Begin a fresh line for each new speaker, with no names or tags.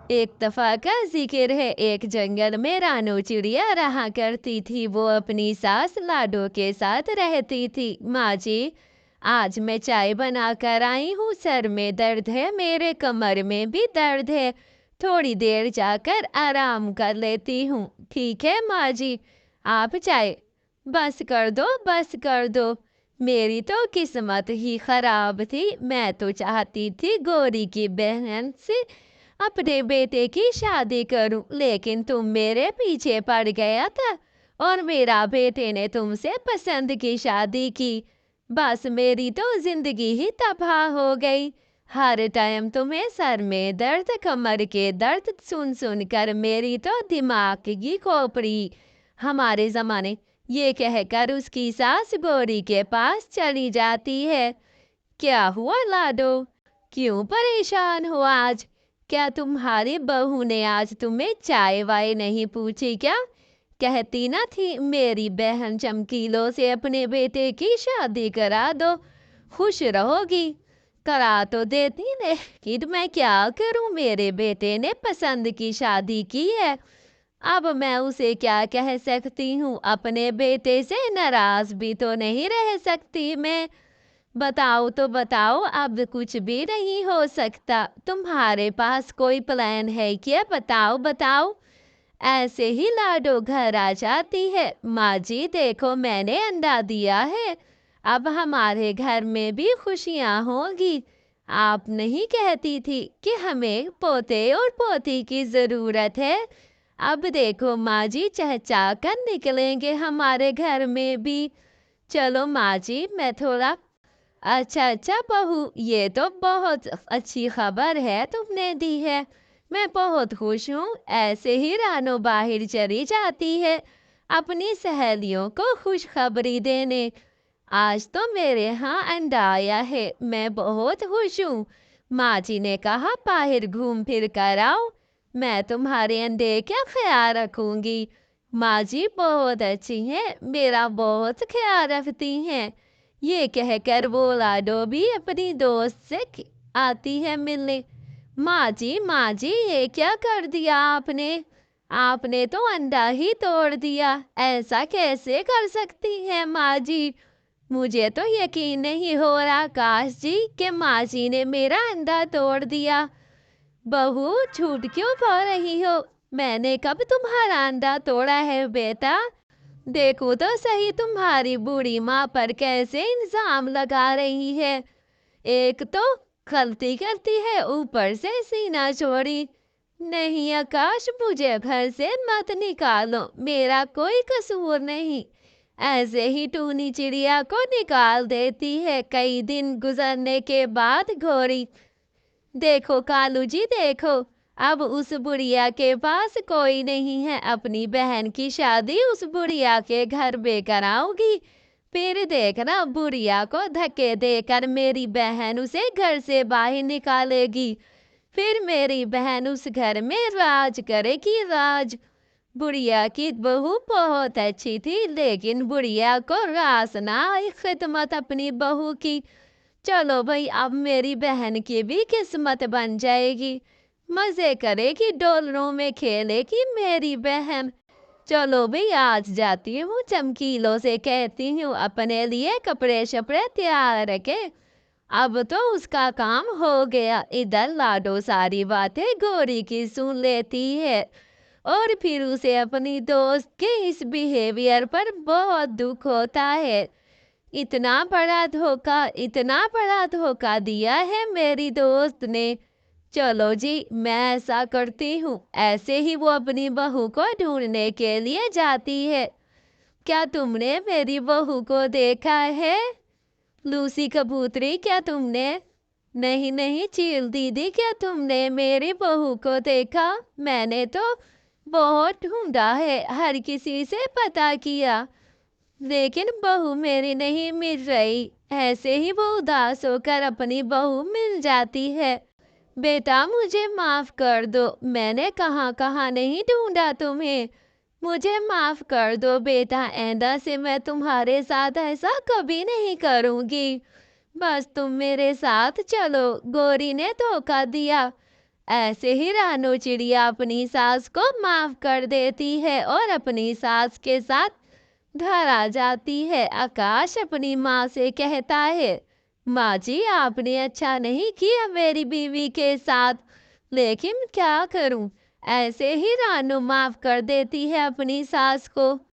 एक दफा का जिक्र है, एक जंगल में रानू चिड़िया रहा करती थी। वो अपनी सास लाडो के साथ रहती थी। माँ जी, आज मैं चाय बना कर आई हूँ। सर में दर्द है, मेरे कमर में भी दर्द है। थोड़ी देर जाकर आराम कर लेती हूँ। ठीक है माँ जी, आप चाय बस कर दो, बस कर दो। मेरी तो किस्मत ही खराब थी। मैं तो चाहती थी गौरी की बहन से अपने बेटे की शादी करूं, लेकिन तुम मेरे पीछे पड़ गया था और मेरा बेटे ने तुमसे पसंद की शादी की। बस मेरी तो जिंदगी ही तबाह हो गई। हर टाइम तुम्हें सर में दर्द, कमर के दर्द सुन सुन कर मेरी तो दिमाग की खोपड़ी। हमारे जमाने, ये कहकर उसकी सास गौरी के पास चली जाती है। क्या हुआ लाडो, क्यों परेशान हो आज? क्या तुम्हारी बहू ने आज तुम्हें चाय वाय नहीं पूछी क्या? कहती ना थी मेरी बहन चमकीलों से अपने बेटे की शादी करा दो, खुश रहोगी। करा तो देती ने, कि मैं क्या करूं? मेरे बेटे ने पसंद की शादी की है। अब मैं उसे क्या कह सकती हूँ? अपने बेटे से नाराज भी तो नहीं रह सकती मैं। बताओ तो बताओ, अब कुछ भी नहीं हो सकता। तुम्हारे पास कोई प्लान है क्या? बताओ बताओ। ऐसे ही लाडो घर आ जाती है। माँ जी देखो, मैंने अंडा दिया है। अब हमारे घर में भी खुशियाँ होंगी। आप नहीं कहती थी कि हमें पोते और पोती की ज़रूरत है? अब देखो माँ जी, चहचा कर निकलेंगे हमारे घर में भी। चलो माँ जी, मैं थोड़ा अच्छा अच्छा बहू, ये तो बहुत अच्छी खबर है तुमने दी है। मैं बहुत खुश हूँ। ऐसे ही रानो बाहर चली जाती है अपनी सहेलियों को खुशखबरी देने। आज तो मेरे यहाँ अंडा आया है, मैं बहुत खुश हूँ। माँ जी ने कहा बाहर घूम फिर कर आओ, मैं तुम्हारे अंडे का ख्याल रखूंगी। माँ जी बहुत अच्छी हैं, मेरा बहुत ख्याल रखती हैं। ये कहकर वो लाडो भी अपनी दोस्त से आती है मिलने। माँ जी ये क्या कर दिया आपने? आपने तो अंडा ही तोड़ दिया। ऐसा कैसे कर सकती हैं माँ जी? मुझे तो यकीन नहीं हो रहा आकाश जी कि माँ जी ने मेरा अंडा तोड़ दिया। बहू झूठ क्यों बोल रही हो? मैंने कब तुम्हारा अंडा तोड़ा है बेटा? देखो तो सही तुम्हारी बूढ़ी माँ पर कैसे इल्जाम लगा रही है। एक तो गलती करती है, ऊपर से सीना चोरी। नहीं आकाश, मुझे घर से मत निकालो, मेरा कोई कसूर नहीं। ऐसे ही टूनी चिड़िया को निकाल देती है। कई दिन गुजरने के बाद घोड़ी, देखो कालू जी देखो, अब उस बुढ़िया के पास कोई नहीं है। अपनी बहन की शादी उस बुढ़िया के घर में कराऊंगी। फिर देखना, बुढ़िया को धक्के देकर मेरी बहन उसे घर से बाहर निकालेगी। फिर मेरी बहन उस घर में राज करेगी, राज। बुढ़िया की बहू बहुत अच्छी थी, लेकिन बुढ़िया को रास ना आई खिदमत अपनी बहू की। चलो भाई, अब मेरी बहन की भी किस्मत बन जाएगी। मजे करेगी, डोलरों में खेलेगी मेरी बहन। चलो भाई, आज जाती हूँ, चमकीलों से कहती हूँ अपने लिए कपड़े शपड़े तैयार रखे। अब तो उसका काम हो गया। इधर लाडो सारी बातें गौरी की सुन लेती है और फिर उसे अपनी दोस्त के इस बिहेवियर पर बहुत दुख होता है। इतना बड़ा धोखा, इतना बड़ा धोखा दिया है मेरी दोस्त ने। चलो जी, मैं ऐसा करती हूँ। ऐसे ही वो अपनी बहू को ढूंढने के लिए जाती है। क्या तुमने मेरी बहू को देखा है? लूसी कबूतरी, क्या तुमने? नहीं नहीं चील दीदी, क्या तुमने मेरी बहू को देखा? मैंने तो बहुत ढूंढा है, हर किसी से पता किया, लेकिन बहू मेरी नहीं मिल रही। ऐसे ही वो उदास होकर अपनी बहू मिल जाती है। बेटा मुझे माफ कर दो, मैंने कहाँ कहाँ नहीं ढूंढा तुम्हें। मुझे माफ कर दो बेटा, आइंदा से मैं तुम्हारे साथ ऐसा कभी नहीं करूँगी। बस तुम मेरे साथ चलो, गौरी ने धोखा दिया। ایسے ہی رانو چڑیا اپنی ساس کو معاف کر دیتی ہے اور اپنی ساس کے ساتھ گھر آ جاتی ہے۔ آکاش اپنی ماں سے کہتا ہے، ماں جی آپ نے اچھا نہیں کیا میری بیوی کے ساتھ، لیکن کیا کروں؟ ایسے ہی رانو معاف کر دیتی ہے اپنی ساس کو۔